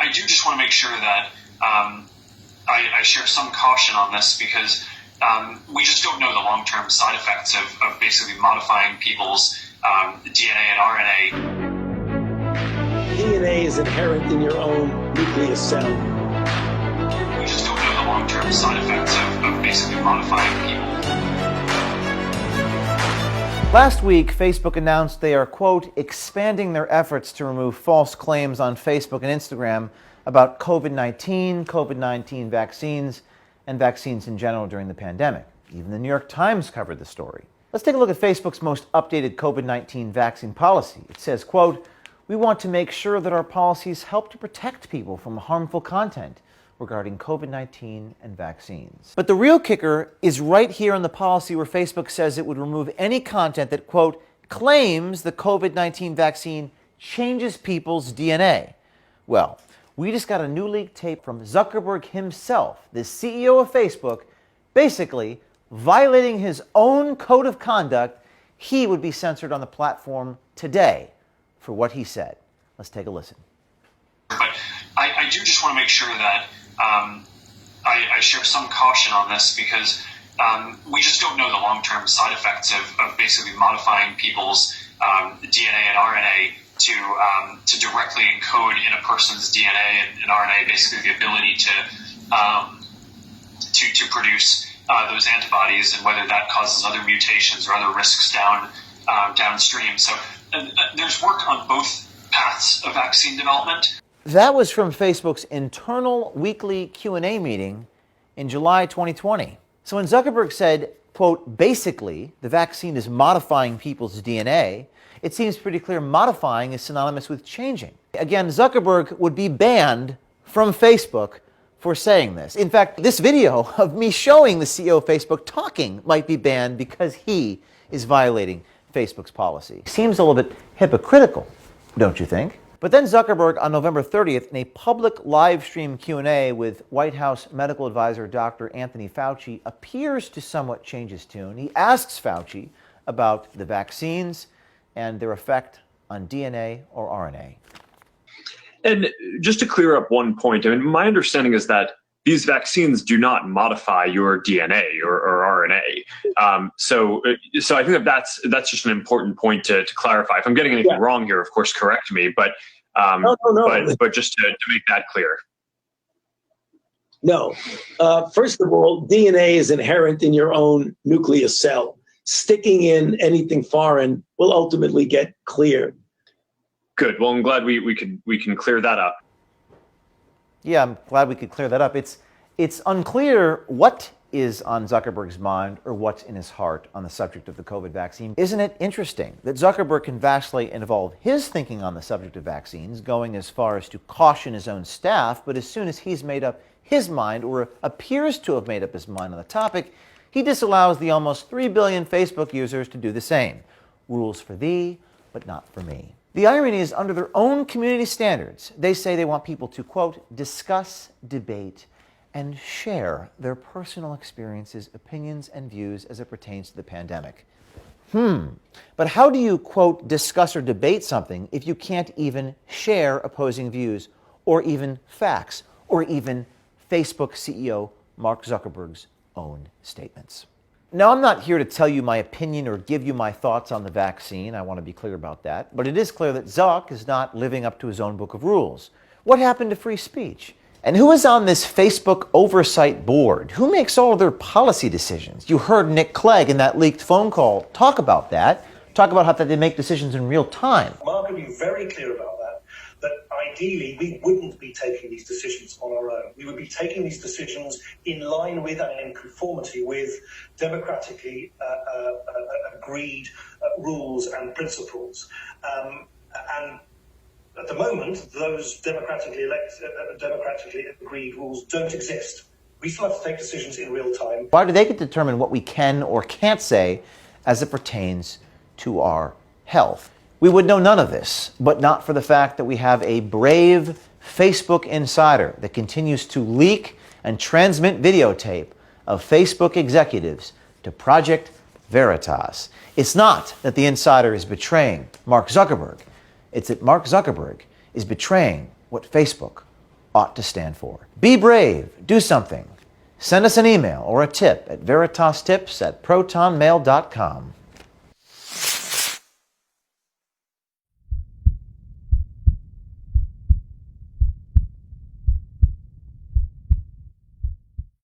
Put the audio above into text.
I do just want to make sure that I share some caution on this because we just don't know the long-term side effects of basically modifying people's DNA and RNA. DNA is inherent in your own nucleus cell. We just don't know the long-term side effects of basically modifying people. Last week, Facebook announced they are, quote, expanding their efforts to remove false claims on Facebook and Instagram about COVID-19 vaccines, and vaccines in general during the pandemic. Even the New York Times covered the story. Let's take a look at Facebook's most updated COVID-19 vaccine policy. It says, quote, we want to make sure that our policies help to protect people from harmful content regarding COVID-19 and vaccines. But the real kicker is right here in the policy where Facebook says it would remove any content that, quote, claims the COVID-19 vaccine changes people's DNA. Well, we just got a new leaked tape from Zuckerberg himself, the CEO of Facebook, basically violating his own code of conduct. He would be censored on the platform today for what he said. Let's take a listen. But I do just want to make sure that I share some caution on this because we just don't know the long-term side effects of basically modifying people's DNA and RNA to directly encode in a person's DNA and RNA, basically the ability to produce those antibodies, and whether that causes other mutations or other risks downstream. So there's work on both paths of vaccine development. That was from Facebook's internal weekly Q&A meeting in July 2020. So when Zuckerberg said, quote, basically, the vaccine is modifying people's DNA, it seems pretty clear modifying is synonymous with changing. Again, Zuckerberg would be banned from Facebook for saying this. In fact, this video of me showing the CEO of Facebook talking might be banned because he is violating Facebook's policy. Seems a little bit hypocritical, don't you think? But then Zuckerberg on November 30th in a public live stream Q&A with White House medical advisor Dr. Anthony Fauci appears to somewhat change his tune. He asks Fauci about the vaccines and their effect on DNA or RNA. And just to clear up one point, I mean, my understanding is that these vaccines do not modify your DNA or RNA. So I think that's just an important point to clarify. If I'm getting anything wrong here, of course, correct me. But No. But just to make that clear. No. First of all, DNA is inherent in your own nucleus cell. Sticking in anything foreign will ultimately get cleared. Good. Well, I'm glad we can clear that up. Yeah, I'm glad we could clear that up. It's unclear what is on Zuckerberg's mind or what's in his heart on the subject of the COVID vaccine. Isn't it interesting that Zuckerberg can vastly involve his thinking on the subject of vaccines, going as far as to caution his own staff, but as soon as he's made up his mind or appears to have made up his mind on the topic, he disallows the almost 3 billion Facebook users to do the same. Rules for thee, but not for me. The irony is, under their own community standards, they say they want people to, quote, discuss, debate, and share their personal experiences, opinions, and views as it pertains to the pandemic. But how do you, quote, discuss or debate something if you can't even share opposing views or even facts or even Facebook CEO Mark Zuckerberg's own statements? Now, I'm not here to tell you my opinion or give you my thoughts on the vaccine. I want to be clear about that. But it is clear that Zuck is not living up to his own book of rules. What happened to free speech? And who is on this Facebook oversight board? Who makes all of their policy decisions? You heard Nick Clegg in that leaked phone call talk about that. Talk about how they make decisions in real time. Mark can be very clear about that ideally we wouldn't be taking these decisions on our own. We would be taking these decisions in line with and in conformity with democratically agreed rules and principles. And at the moment, those democratically agreed rules don't exist. We still have to take decisions in real time. Why do they get to determine what we can or can't say as it pertains to our health? We would know none of this, but not for the fact that we have a brave Facebook insider that continues to leak and transmit videotape of Facebook executives to Project Veritas. It's not that the insider is betraying Mark Zuckerberg. It's that Mark Zuckerberg is betraying what Facebook ought to stand for. Be brave. Do something. Send us an email or a tip at veritastips@protonmail.com.